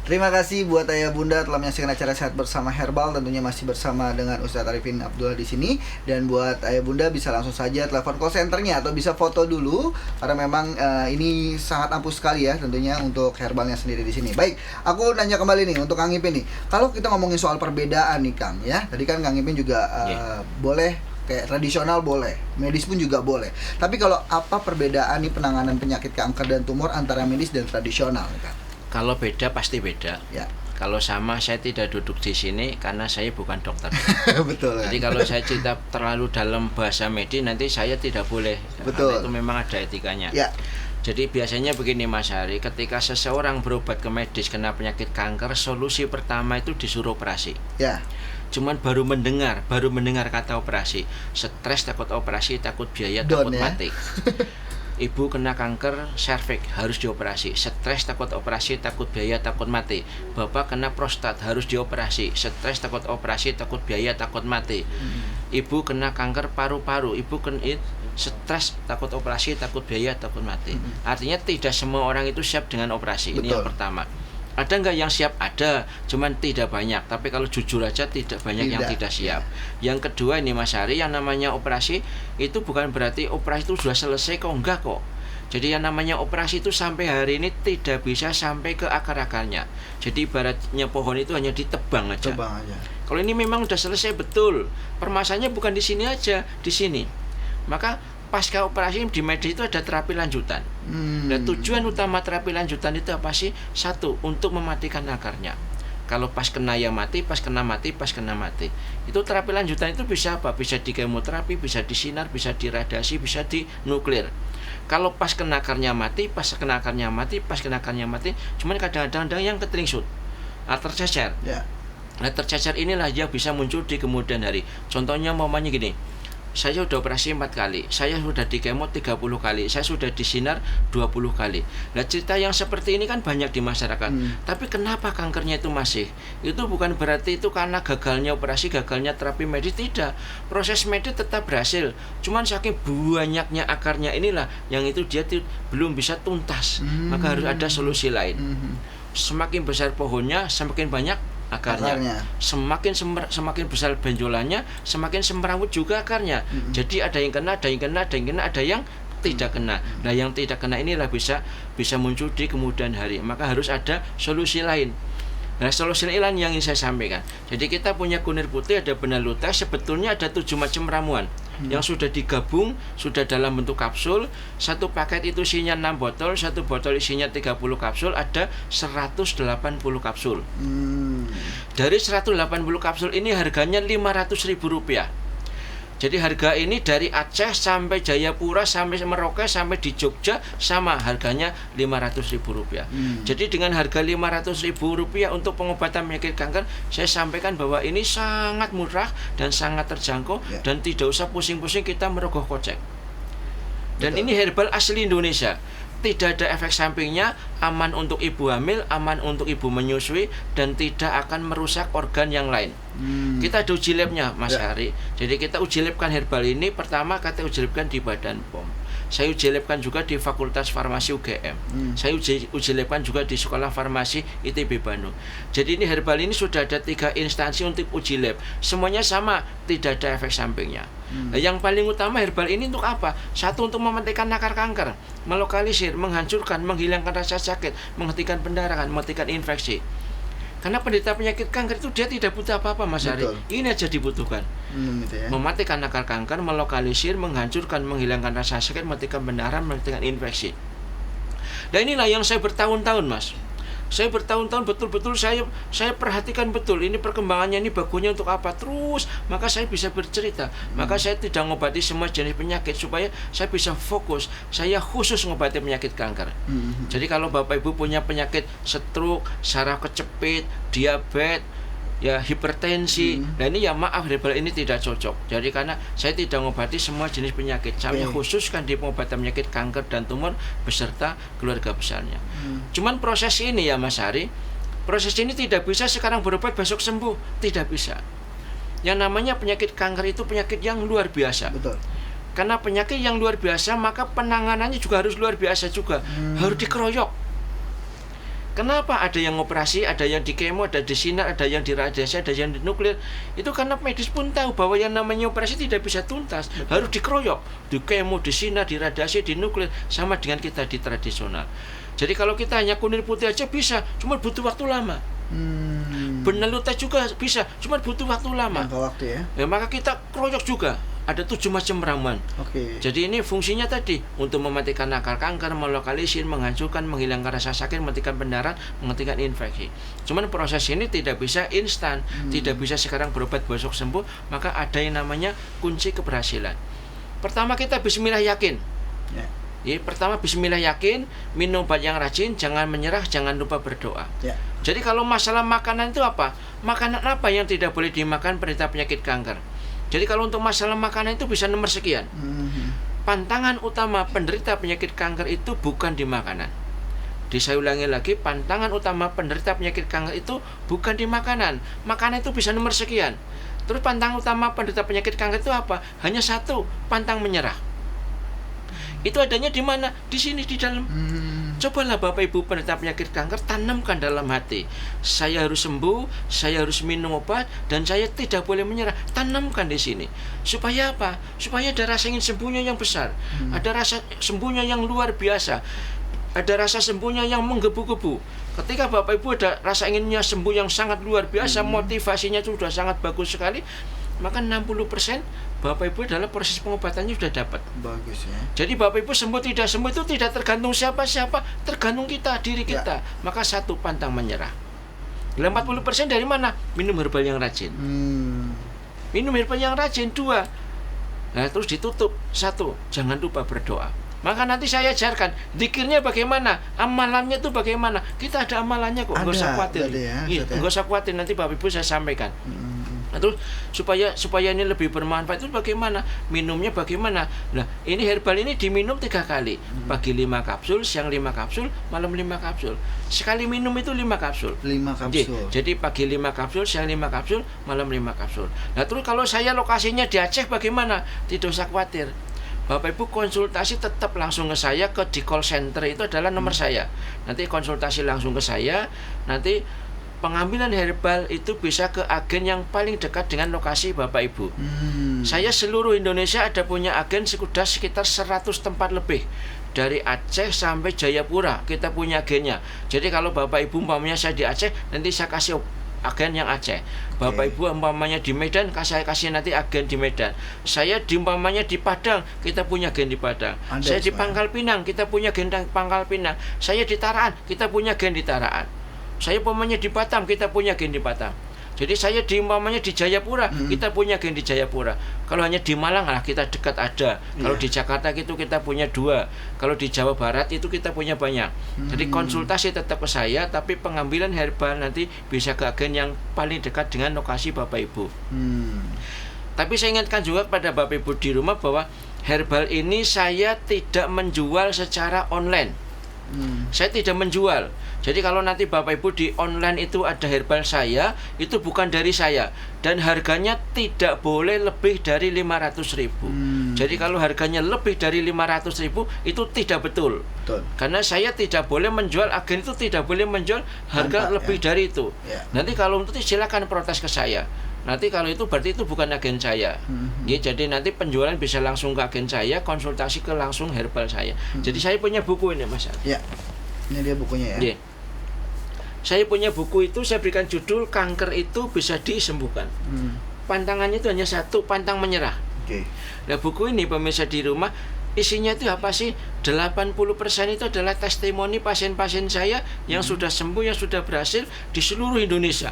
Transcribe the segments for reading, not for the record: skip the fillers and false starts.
Terima kasih buat ayah bunda telah menyaksikan acara Sehat Bersama Herbal. Tentunya masih bersama dengan Ustadz Arifin Abdullah di sini. Dan buat ayah bunda bisa langsung saja telepon call centernya atau bisa foto dulu karena memang ini sangat ampuh sekali ya tentunya untuk herbalnya sendiri di sini. Baik, aku nanya kembali nih untuk Kang Ipin nih. Kalau kita ngomongin soal perbedaan nih Kang ya. Tadi kan Kang Ipin juga boleh kayak tradisional boleh, medis pun juga boleh. Tapi kalau apa perbedaan nih penanganan penyakit kanker dan tumor antara medis dan tradisional nih Kang? Kalau beda pasti beda. Ya. Kalau sama saya tidak duduk di sini karena saya bukan dokter. Betul. Jadi kalau saya cerita terlalu dalam bahasa medis nanti saya tidak boleh. Betul. Karena itu memang ada etikanya. Ya. Jadi biasanya begini Mas Hari, ketika seseorang berobat ke medis kena penyakit kanker, solusi pertama itu disuruh operasi. Ya. Cuman baru mendengar kata operasi, stres, takut operasi, takut biaya, takut mati. Ibu kena kanker serviks harus dioperasi, stres, takut operasi, takut biaya, takut mati. Bapak kena prostat harus dioperasi, stres, takut operasi, takut biaya, takut mati. Ibu kena kanker paru-paru, ibu kena stres, takut operasi, takut biaya, takut mati. Artinya tidak semua orang itu siap dengan operasi. Ini yang pertama. Ada nggak yang siap? Ada, cuman tidak banyak. Tapi kalau jujur aja tidak banyak yang tidak siap. Yang kedua ini Mas Hari, yang namanya operasi itu bukan berarti operasi itu sudah selesai kok, enggak kok. Jadi yang namanya operasi itu sampai hari ini tidak bisa sampai ke akar-akarnya. Jadi ibaratnya pohon itu hanya ditebang aja. Kalau ini memang sudah selesai betul, permasalahannya bukan di sini aja, di sini. Maka pasca operasi di medis itu ada terapi lanjutan. Dan tujuan utama terapi lanjutan itu apa sih? Satu, untuk mematikan akarnya. Kalau pas kena ya mati, pas kena mati, pas kena mati. Itu terapi lanjutan itu bisa apa? Bisa di kemoterapi, bisa di sinar, bisa di radiasi, bisa di nuklir. Kalau pas kena akarnya mati, pas kena akarnya mati, pas kena akarnya mati, cuman kadang-kadang yang keteringsut, tercecer. Nah tercecer inilah yang bisa muncul di kemudian hari. Contohnya mamanya gini, saya sudah operasi 4 kali, saya sudah di kemo 30 kali, saya sudah di sinar 20 kali. Nah cerita yang seperti ini kan banyak di masyarakat. Tapi kenapa kankernya itu masih? Itu bukan berarti itu karena gagalnya operasi, gagalnya terapi medis, tidak. Proses medis tetap berhasil. Cuman saking banyaknya akarnya inilah yang itu dia belum bisa tuntas. Maka harus ada solusi lain. Semakin besar pohonnya, semakin banyak akarnya. Semakin besar benjolannya, semakin semrawut juga akarnya. Jadi ada yang kena, ada yang kena, ada yang tidak kena. Nah yang tidak kena inilah bisa muncul di kemudian hari. Maka harus ada solusi lain. Nah solusi lain yang ingin saya sampaikan. Jadi kita punya kunir putih, ada benar luteus. Sebetulnya ada 7 macam ramuan yang sudah digabung, sudah dalam bentuk kapsul. Satu paket itu isinya 6 botol, satu botol isinya 30 kapsul, ada 180 kapsul. Dari 180 kapsul ini harganya Rp500.000. Jadi harga ini dari Aceh sampai Jayapura, sampai Merauke, sampai di Jogja sama harganya Rp500.000. Jadi dengan harga Rp500.000 untuk pengobatan penyakit kanker, saya sampaikan bahwa ini sangat murah dan sangat terjangkau dan tidak usah pusing-pusing kita merogoh kocek. Dan ini herbal asli Indonesia. Tidak ada efek sampingnya, aman untuk ibu hamil, aman untuk ibu menyusui, dan tidak akan merusak organ yang lain. Kita ada uji labnya Mas Hari. Jadi kita uji labkan herbal ini. Pertama kita uji labkan di Badan POM. Saya uji labkan juga di Fakultas Farmasi UGM. Saya uji labkan juga di Sekolah Farmasi ITB Bandung. Jadi ini herbal ini sudah ada 3 instansi untuk uji lab. Semuanya sama, tidak ada efek sampingnya. Nah, yang paling utama herbal ini untuk apa? Satu, untuk mematikan akar kanker, melokalisir, menghancurkan, menghilangkan rasa sakit, menghentikan pendarahan, menghentikan infeksi. Karena penderita penyakit kanker itu dia tidak butuh apa-apa Mas Hari. Ini aja dibutuhkan. Mematikan akar kanker, melokalisir, menghancurkan, menghilangkan rasa sakit, menghentikan pendarahan, menghentikan infeksi. Dan inilah yang saya bertahun-tahun Mas. Saya bertahun-tahun betul-betul saya perhatikan betul ini perkembangannya, ini bagusnya untuk apa terus, maka saya bisa bercerita. Maka saya tidak ngobati semua jenis penyakit supaya saya bisa fokus. Saya khusus ngobati penyakit kanker. Jadi kalau Bapak Ibu punya penyakit stroke, saraf kejepit, diabetes, ya hipertensi, nah ini ya maaf herbal ini tidak cocok. Jadi karena saya tidak mengobati semua jenis penyakit, saya khususkan di pengobatan penyakit kanker dan tumor beserta keluarga besarnya. Cuman proses ini ya Mas Hari, proses ini tidak bisa sekarang berobat besok sembuh, tidak bisa. Yang namanya penyakit kanker itu penyakit yang luar biasa. Karena penyakit yang luar biasa, maka penanganannya juga harus luar biasa juga. Harus dikeroyok. Kenapa ada yang operasi, ada yang di kemo, ada di sinar, ada yang di radiasi, ada yang di nuklir? Itu karena medis pun tahu bahwa yang namanya operasi tidak bisa tuntas. Betul. Harus dikeroyok, di kemo, di sinar, di radiasi, di nuklir, sama dengan kita di tradisional. Jadi kalau kita hanya kunir putih aja bisa, cuma butuh waktu lama. Benalu tes juga bisa, cuma butuh waktu lama. Waktu ya. Maka kita keroyok juga. Ada 7 macam ramuan. Jadi ini fungsinya tadi untuk mematikan akar kanker, melokalisir, menghancurkan, menghilangkan rasa sakit, mematikan pendarahan, menghentikan infeksi. Cuman proses ini tidak bisa instan, tidak bisa sekarang berobat besok sembuh. Maka ada yang namanya kunci keberhasilan. Pertama kita bismillah yakin. Pertama bismillah yakin, minum obat yang rajin, jangan menyerah, jangan lupa berdoa. Jadi kalau masalah makanan itu apa? Makanan apa yang tidak boleh dimakan penderita penyakit kanker? Jadi kalau untuk masalah makanan itu bisa nomor sekian. Pantangan utama penderita penyakit kanker itu bukan di makanan. Saya ulangi lagi, pantangan utama penderita penyakit kanker itu bukan di makanan. Makanan itu bisa nomor sekian. Terus pantangan utama penderita penyakit kanker itu apa? Hanya satu, pantang menyerah. Itu adanya di mana? Di sini, di dalam. Cobalah Bapak Ibu penderita penyakit kanker, tanamkan dalam hati. Saya harus sembuh, saya harus minum obat, dan saya tidak boleh menyerah. Tanamkan di sini. Supaya apa? Supaya ada rasa ingin sembuhnya yang besar. Ada rasa sembuhnya yang luar biasa. Ada rasa sembuhnya yang menggebu-gebu. Ketika Bapak Ibu ada rasa inginnya sembuh yang sangat luar biasa, motivasinya sudah sangat bagus sekali, maka 60% Bapak Ibu dalam proses pengobatannya sudah dapat. Bagus ya. Jadi Bapak Ibu sembuh tidak sembuh itu tidak tergantung siapa-siapa, tergantung kita, diri kita. Maka satu, pantang menyerah. 40% dari mana? Minum herbal yang rajin. Minum herbal yang rajin. 2. Nah, terus ditutup. 1, jangan lupa berdoa. Maka nanti saya ajarkan zikirnya bagaimana, amalannya itu bagaimana. Kita ada amalannya kok, nggak usah khawatir. Nggak usah khawatir, nanti Bapak Ibu saya sampaikan. Nah, terus supaya ini lebih bermanfaat itu bagaimana? Minumnya bagaimana? Nah, ini herbal ini diminum 3 kali. Pagi 5 kapsul, siang 5 kapsul, malam 5 kapsul. Sekali minum itu 5 kapsul. 5 kapsul. Jadi pagi 5 kapsul, siang 5 kapsul, malam 5 kapsul. Nah, terus kalau saya lokasinya di Aceh bagaimana? Tidak usah khawatir. Bapak Ibu konsultasi tetap langsung ke saya, di call center itu adalah nomor saya. Nanti konsultasi langsung ke saya, nanti pengambilan herbal itu bisa ke agen yang paling dekat dengan lokasi Bapak Ibu. Saya seluruh Indonesia ada punya agen sudah sekitar 100 tempat lebih. Dari Aceh sampai Jayapura kita punya agennya. Jadi kalau Bapak Ibu umpamanya saya di Aceh, nanti saya kasih agen yang Aceh. Bapak Ibu umpamanya di Medan, saya kasih nanti agen di Medan. Saya di umpamanya di Padang, kita punya agen di Padang. Saya di Pangkal Pinang, kita punya agen di Pangkal Pinang. Saya di Taraan, kita punya agen di Taraan. Saya umpamanya di Batam, kita punya agen di Batam. Jadi saya di umpamanya di Jayapura, kita punya agen di Jayapura. Kalau hanya di Malang, kita dekat ada. Kalau di Jakarta itu kita punya 2. Kalau di Jawa Barat itu kita punya banyak. Jadi konsultasi tetap ke saya, tapi pengambilan herbal nanti bisa ke agen yang paling dekat dengan lokasi Bapak Ibu. Tapi saya ingatkan juga kepada Bapak Ibu di rumah bahwa herbal ini saya tidak menjual secara online. Saya tidak menjual. Jadi kalau nanti Bapak Ibu di online itu ada herbal saya, itu bukan dari saya. Dan harganya tidak boleh lebih dari 500.000. Jadi kalau harganya lebih dari 500.000 itu tidak betul. Karena saya tidak boleh menjual, agen itu tidak boleh menjual harga lebih dari itu. Nanti kalau itu silakan protes ke saya. Nanti kalau itu berarti itu bukan agen saya. Jadi nanti penjualan bisa langsung ke agen saya, konsultasi ke langsung herbal saya. Jadi saya punya buku ini, Mas. Ya. Ini dia bukunya ya. Saya punya buku itu, saya berikan judul Kanker itu bisa disembuhkan. Pantangannya itu hanya 1, pantang menyerah. Nah, buku ini pemirsa di rumah isinya itu apa sih? 80% itu adalah testimoni pasien-pasien saya yang sudah sembuh, yang sudah berhasil di seluruh Indonesia.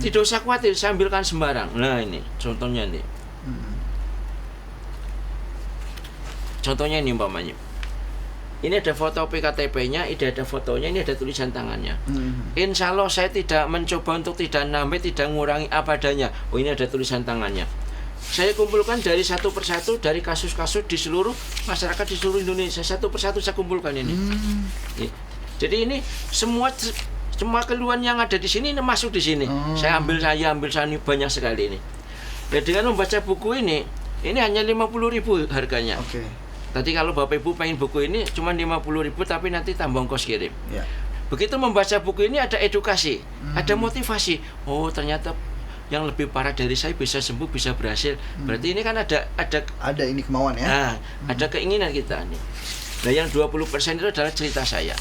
Tidak usah khawatir, saya ambilkan sembarang. Nah, ini contohnya nih. Contohnya ini umpamanya. Ini ada foto PKTP-nya, ini ada fotonya, ini ada tulisan tangannya. Insya Allah saya tidak mencoba untuk tidak nambah, tidak mengurangi apa adanya. Oh, ini ada tulisan tangannya. Saya kumpulkan dari satu persatu dari kasus-kasus di seluruh masyarakat di seluruh Indonesia. Satu persatu saya kumpulkan ini. Jadi ini semua keluhan yang ada di sini ini masuk di sini. Saya ambil ini banyak sekali ini. Dan dengan membaca buku ini hanya 50.000 harganya. Tadi kalau Bapak Ibu pengen buku ini cuma 50.000 tapi nanti tambah ongkos kirim. Begitu membaca buku ini ada edukasi, ada motivasi. Oh, ternyata yang lebih parah dari saya bisa sembuh, bisa berhasil. Berarti ini kan ada ini kemauan ya. Nah, ada keinginan kita nih. Nah, yang 20% itu adalah cerita saya.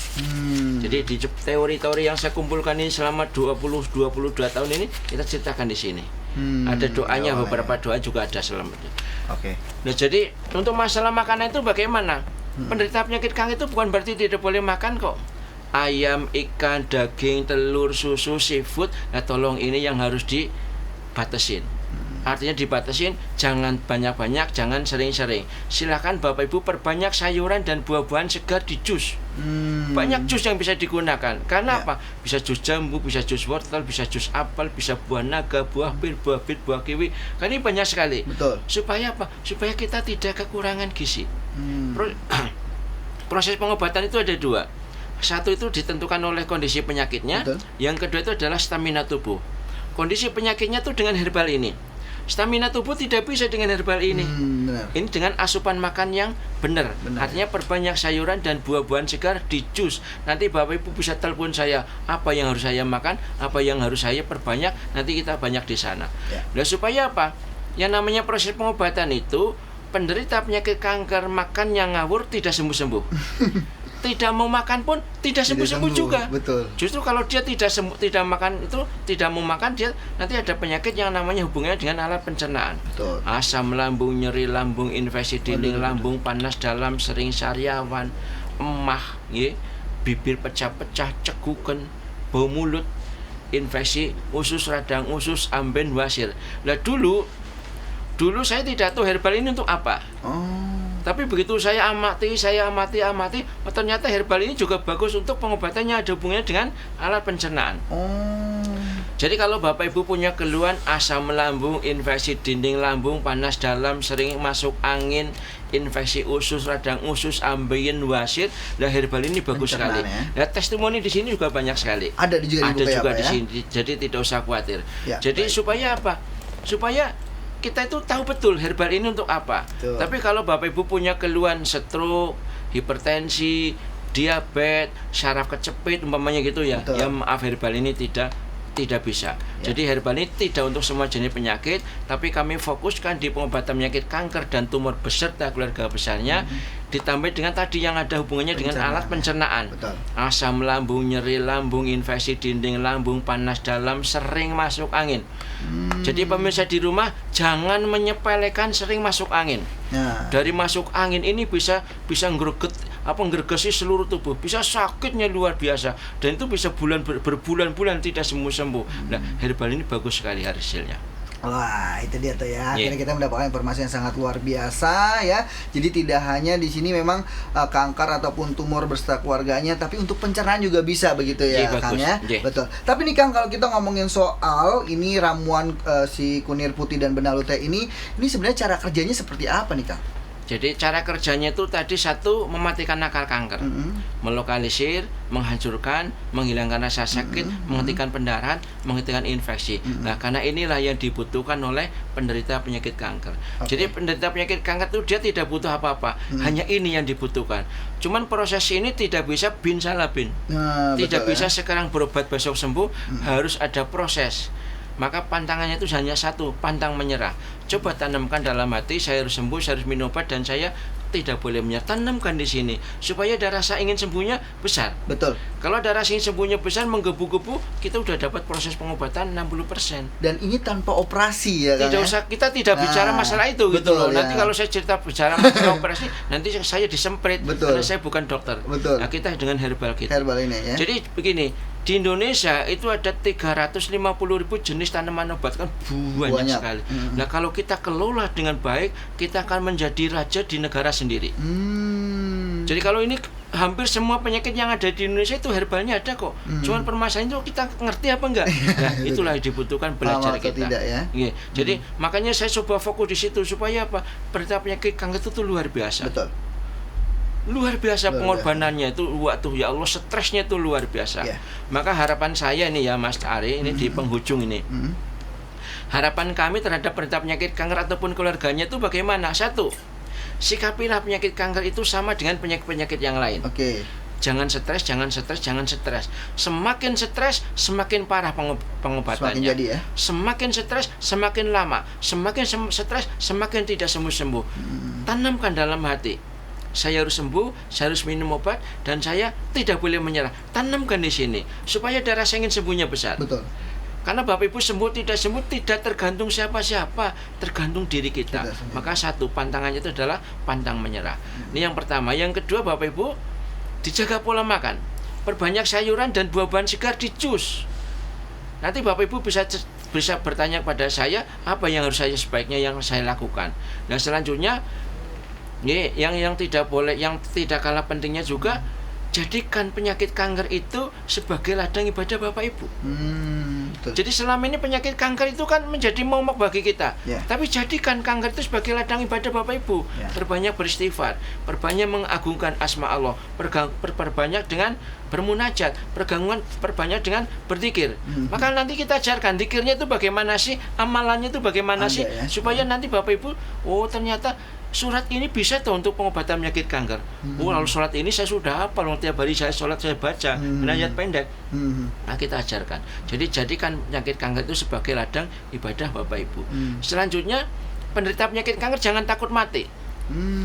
Jadi di teori-teori yang saya kumpulkan ini selama 22 tahun ini kita ceritakan di sini. Ada doanya, beberapa doa juga ada selama itu. Oke. Nah, jadi untuk masalah makanan itu bagaimana? Penderita penyakit kanker itu bukan berarti tidak boleh makan kok. Ayam, ikan, daging, telur, susu, seafood. Nah, tolong ini yang harus dibatasin. Artinya dibatasin, jangan banyak-banyak, jangan sering-sering. Silakan Bapak Ibu perbanyak sayuran dan buah-buahan segar di jus. Banyak jus yang bisa digunakan. Karena apa? Bisa jus jambu, bisa jus wortel, bisa jus apel, bisa buah naga, buah pir, buah bit, buah kiwi. Karena ini banyak sekali. Betul. Supaya apa? Supaya kita tidak kekurangan gizi. Proses pengobatan itu ada dua. Satu itu ditentukan oleh kondisi penyakitnya. Betul. Yang kedua itu adalah stamina tubuh. Kondisi penyakitnya itu dengan herbal ini. Stamina tubuh tidak bisa dengan herbal ini. Benar. Ini dengan asupan makan yang benar. Artinya perbanyak sayuran dan buah-buahan segar di jus. Nanti Bapak Ibu bisa telepon saya, apa yang harus saya makan, apa yang harus saya perbanyak. Nanti kita banyak di sana. Nah, supaya apa? Yang namanya proses pengobatan itu, penderita penyakit kanker makan yang ngawur tidak sembuh-sembuh. Tidak mau makan pun tidak sembuh-sembuh juga. Betul. Justru kalau dia tidak makan itu, tidak mau makan, dia nanti ada penyakit yang namanya hubungannya dengan alat pencernaan. Betul. Asam lambung, nyeri lambung, infeksi dinding lambung, panas dalam, sering sariawan, emah, bibir pecah-pecah, cekukan, bau mulut, infeksi usus, radang usus, amben, wasir. Lah dulu saya tidak tahu herbal ini untuk apa. Tapi begitu saya amati, ternyata herbal ini juga bagus untuk pengobatannya, ada hubungannya dengan alat pencernaan. Jadi kalau Bapak Ibu punya keluhan asam lambung, infeksi dinding lambung, panas dalam, sering masuk angin, infeksi usus, radang usus, ambeien, wasir, nah herbal ini bagus sekali. Nah, testimoni di sini juga banyak sekali. Ada juga di sini. Jadi tidak usah khawatir. Jadi supaya apa? Supaya kita itu tahu betul herbal ini untuk apa. Betul. Tapi kalau Bapak Ibu punya keluhan stroke, hipertensi, diabetes, saraf kecepit umpamanya gitu ya. Betul. Ya maaf, herbal ini tidak bisa. Jadi herbal ini tidak untuk semua jenis penyakit, tapi kami fokuskan di pengobatan penyakit kanker dan tumor beserta keluarga besarnya, ditambah dengan tadi yang ada hubungannya dengan alat pencernaan. Betul. Asam lambung, nyeri lambung, infeksi dinding lambung, panas dalam, sering masuk angin. Jadi pemirsa di rumah jangan menyepelekan sering masuk angin. Dari masuk angin ini bisa ngergesi seluruh tubuh, bisa sakitnya luar biasa, dan itu bisa berbulan-bulan tidak sembuh-sembuh. Nah, herbal ini bagus sekali hasilnya. Wah, itu dia tuh ya. Akhirnya kita mendapatkan informasi yang sangat luar biasa ya. Jadi tidak hanya di sini memang kanker ataupun tumor beserta keluarganya, tapi untuk pencernaan juga bisa begitu ya, Kang ya. Betul. Tapi nih Kang, kalau kita ngomongin soal ini ramuan si kunir putih dan benalu teh ini sebenarnya cara kerjanya seperti apa nih Kang? Jadi cara kerjanya itu tadi satu, mematikan akar kanker, melokalisir, menghancurkan, menghilangkan rasa sakit, menghentikan pendarahan, menghentikan infeksi. Nah, karena inilah yang dibutuhkan oleh penderita penyakit kanker. Jadi penderita penyakit kanker itu dia tidak butuh apa-apa, hanya ini yang dibutuhkan. Cuman proses ini tidak bisa bin salah bin, tidak bisa sekarang berobat besok sembuh, harus ada proses. Maka pantangannya itu hanya satu, pantang menyerah. Coba tanamkan dalam hati, saya harus sembuh, saya harus minum obat, dan saya tidak boleh menyerah. Tanamkan di sini supaya ada rasa ingin sembuhnya besar. Betul. Kalau ada rasa ingin sembuhnya besar, menggebu-gebu, kita udah dapat proses pengobatan 60%. Dan ini tanpa operasi ya kan? Tidak usah, kita tidak bicara masalah itu. Betul, gitu loh. Nanti kalau saya bicara masalah operasi, nanti saya disemprit. Karena saya bukan dokter. Betul. Nah, kita dengan herbal kita. Herbal ini ya. Jadi begini, di Indonesia itu ada 350.000 jenis tanaman obat, kan banyak sekali. Nah, kalau kita kelola dengan baik, kita akan menjadi raja di negara sendiri. Jadi kalau ini hampir semua penyakit yang ada di Indonesia itu herbalnya ada kok. Cuman permasalahan itu kita ngerti apa enggak. Nah, itulah yang dibutuhkan belajar kita. Tidak, ya? Jadi makanya saya coba fokus di situ supaya apa? Penderita penyakit kanker itu luar biasa. Betul. Luar biasa pengorbanannya itu, waktu ya Allah, stresnya itu luar biasa. Maka harapan saya ini ya Mas Ari, ini di penghujung ini. Harapan kami terhadap penderita penyakit kanker ataupun keluarganya itu bagaimana? Satu, sikapilah penyakit kanker itu sama dengan penyakit-penyakit yang lain. Jangan stres, jangan stres, jangan stres. Semakin stres, semakin parah pengobatannya. Semakin jadi ya. Semakin stres, semakin lama. Semakin stres, semakin tidak sembuh-sembuh. Tanamkan dalam hati, saya harus sembuh, saya harus minum obat, dan saya tidak boleh menyerah. Tanamkan di sini supaya darah saya ingin sembuhnya besar. Betul. Karena Bapak Ibu sembuh tidak tergantung siapa-siapa, tergantung diri kita. Maka satu pantangannya itu adalah pantang menyerah. Ini yang pertama. Yang kedua, Bapak Ibu, dijaga pola makan. Perbanyak sayuran dan buah-buahan segar di jus. Nanti Bapak Ibu bisa bertanya kepada saya apa yang harus sebaiknya yang saya lakukan. Nah, selanjutnya yang tidak boleh, yang tidak kalah pentingnya juga, jadikan penyakit kanker itu sebagai ladang ibadah Bapak Ibu. Betul. Jadi selama ini penyakit kanker itu kan menjadi momok bagi kita. Tapi jadikan kanker itu sebagai ladang ibadah Bapak Ibu. Perbanyak beristighfar, perbanyak mengagungkan asma Allah, perbanyak dengan bermunajat, perbanyak dengan berzikir. Maka nanti kita ajarkan zikirnya itu bagaimana sih, amalannya itu bagaimana sih, supaya nanti Bapak Ibu, oh ternyata surat ini bisa tuh untuk pengobatan penyakit kanker. Lalu surat ini saya sudah hafal, tiap hari saya sholat saya baca, ayat pendek. Nah, kita ajarkan. Jadi jadikan penyakit kanker itu sebagai ladang ibadah Bapak Ibu. Selanjutnya, penderita penyakit kanker jangan takut mati.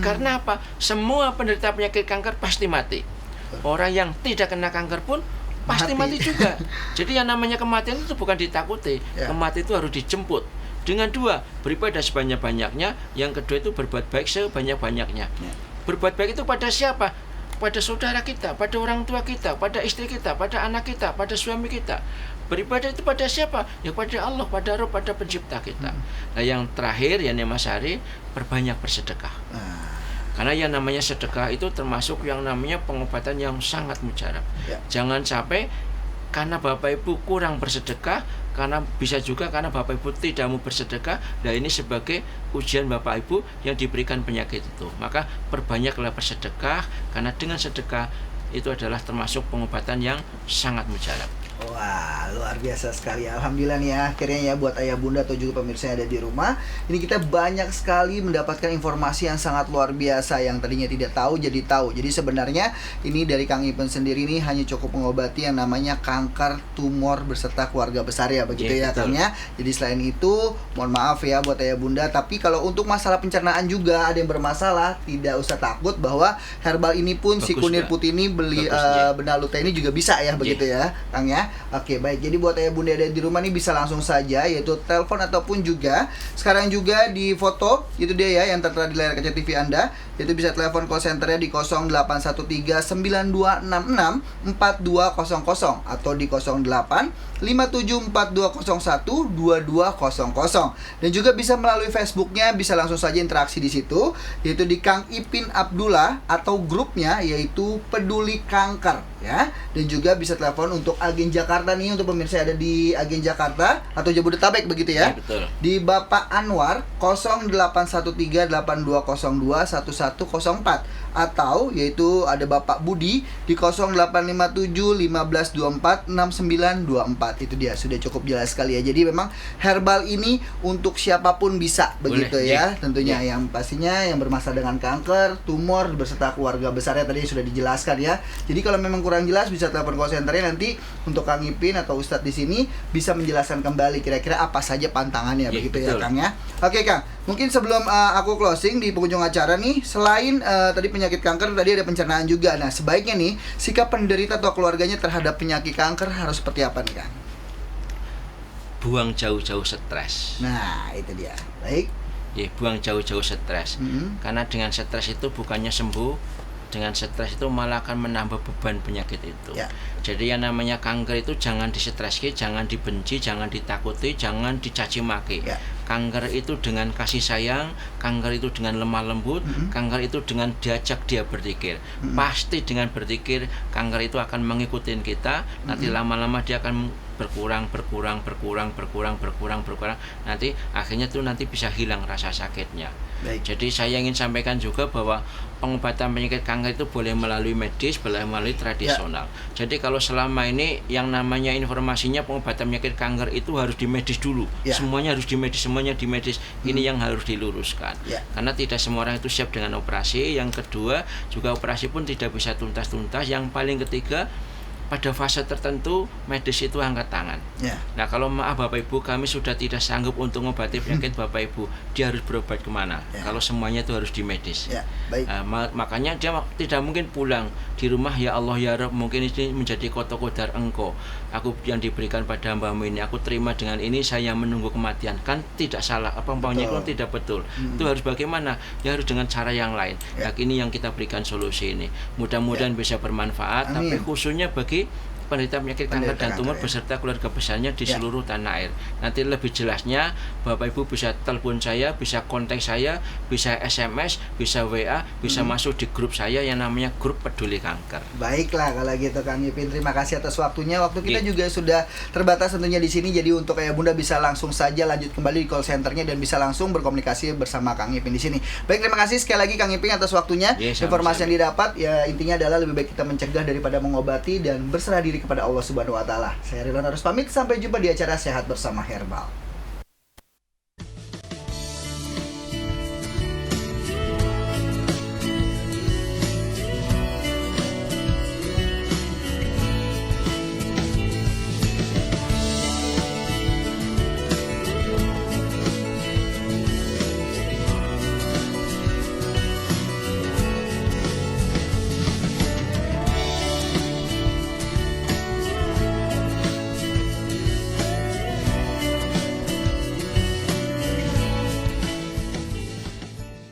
Karena apa? Semua penderita penyakit kanker pasti mati. Orang yang tidak kena kanker pun pasti mati juga. Jadi yang namanya kematian itu bukan ditakuti. Kematian itu harus dijemput. Dengan dua, beribadah sebanyak-banyaknya. Yang kedua itu berbuat baik sebanyak-banyaknya. Berbuat baik itu pada siapa? Pada saudara kita, pada orang tua kita, pada istri kita, pada anak kita, pada suami kita. Beribadah itu pada siapa? Ya pada Allah, pada Roh, pada pencipta kita. Nah, yang terakhir ya Mas Hari, perbanyak bersedekah. Karena yang namanya sedekah itu termasuk yang namanya pengobatan yang sangat mujarab. Jangan sampai karena Bapak Ibu kurang bersedekah, karena bisa juga karena Bapak Ibu tidak mau bersedekah, dan ini sebagai ujian Bapak Ibu yang diberikan penyakit itu. Maka perbanyaklah bersedekah, karena dengan sedekah itu adalah termasuk pengobatan yang sangat mujarab. Wah, luar biasa sekali. Alhamdulillah nih ya, akhirnya ya buat ayah bunda atau juga pemirsa yang ada di rumah, ini kita banyak sekali mendapatkan informasi yang sangat luar biasa yang tadinya tidak tahu jadi tahu. Jadi sebenarnya ini dari Kang Ipin sendiri nih hanya cukup mengobati yang namanya kanker tumor beserta keluarga besar ya, begitu ya Kang ya. Jadi selain itu, mohon maaf ya buat ayah bunda, tapi kalau untuk masalah pencernaan juga ada yang bermasalah, tidak usah takut bahwa herbal ini pun si kunir putih ini benaluta ini juga bisa ya, begitu ya Kang ya. Oke, baik. Jadi buat ayah bunda ada di rumah nih bisa langsung saja, yaitu telepon ataupun juga sekarang juga di foto itu dia ya yang tertera di layar kaca TV Anda, yaitu bisa telepon call centernya di 0813-9266-4200 atau di 085742012200, dan juga bisa melalui Facebooknya, bisa langsung saja interaksi di situ, yaitu di Kang Ipin Abdullah atau grupnya yaitu Peduli Kanker ya, dan juga bisa telepon untuk agen Jakarta nih, untuk pemirsa yang ada di agen Jakarta atau Jabodetabek begitu ya. Betul. Di Bapak Anwar 081382021104 atau yaitu ada Bapak Budi di 085715246924. Itu dia, sudah cukup jelas sekali ya. Jadi memang herbal ini untuk siapapun bisa begitu ya. Tentunya yang pastinya yang bermasalah dengan kanker, tumor beserta keluarga besarnya tadi sudah dijelaskan ya. Jadi kalau memang kurang jelas bisa telepon call centernya, nanti untuk Kang Ipin atau Ustadz di sini bisa menjelaskan kembali kira-kira apa saja pantangannya begitu ya Kang ya. Oke Kang, mungkin sebelum aku closing di penghujung acara nih, selain tadi penyakit kanker, tadi ada pencernaan juga. Nah, sebaiknya nih sikap penderita atau keluarganya terhadap penyakit kanker harus seperti apa nih Kang? Buang jauh-jauh stres. Nah, itu dia. Baik. Ya, buang jauh-jauh stres. Karena dengan stres itu bukannya sembuh, dengan stres itu malah akan menambah beban penyakit itu. Jadi yang namanya kanker itu jangan distresi, jangan dibenci, jangan ditakuti, jangan dicaci maki. Kanker itu dengan kasih sayang, kanker itu dengan lemah lembut, kanker itu dengan diajak dia berzikir. Pasti dengan berzikir kanker itu akan mengikuti kita. Nanti lama-lama dia akan berkurang, nanti akhirnya tuh nanti bisa hilang rasa sakitnya. Baik. Jadi saya ingin sampaikan juga bahwa pengobatan penyakit kanker itu boleh melalui medis, boleh melalui tradisional. Jadi kalau selama ini yang namanya informasinya pengobatan penyakit kanker itu harus di medis dulu, semuanya harus di medis, semuanya di medis. Ini yang harus diluruskan. Karena tidak semua orang itu siap dengan operasi. Yang kedua, juga operasi pun tidak bisa tuntas-tuntas. Yang paling ketiga, pada fase tertentu medis itu angkat tangan. Nah kalau maaf Bapak Ibu, kami sudah tidak sanggup untuk mengobati penyakit Bapak Ibu, dia harus berobat kemana? Kalau semuanya itu harus di medis. Baik. Makanya dia tidak mungkin pulang di rumah, ya Allah ya Rabb, mungkin ini menjadi qada Engkau. Aku yang diberikan pada hamba-Mu ini, aku terima dengan ini, saya menunggu kematian. Kan tidak salah, apa umpamanya itu tidak betul. Itu harus bagaimana? Ya harus dengan cara yang lain. Nah ini yang kita berikan solusi ini. Mudah-mudahan bisa bermanfaat. Amin. Tapi khususnya bagi penderita penyakit kanker dan tumor beserta keluarga besarnya di seluruh tanah air. Nanti lebih jelasnya Bapak Ibu bisa telepon saya, bisa kontak saya, bisa SMS, bisa WA, bisa masuk di grup saya yang namanya Grup Peduli Kanker. Baiklah kalau gitu Kang Ipin, terima kasih atas waktunya. Waktu kita juga sudah terbatas tentunya di sini. Jadi untuk Ayah Bunda bisa langsung saja lanjut kembali di call centernya dan bisa langsung berkomunikasi bersama Kang Ipin di sini. Baik, terima kasih sekali lagi Kang Ipin atas waktunya. Informasi yang didapat ya intinya adalah lebih baik kita mencegah daripada mengobati dan berserah diri kepada Allah Subhanahu wa taala. Saya Ridwan harus pamit, sampai jumpa di acara Sehat Bersama Herbal.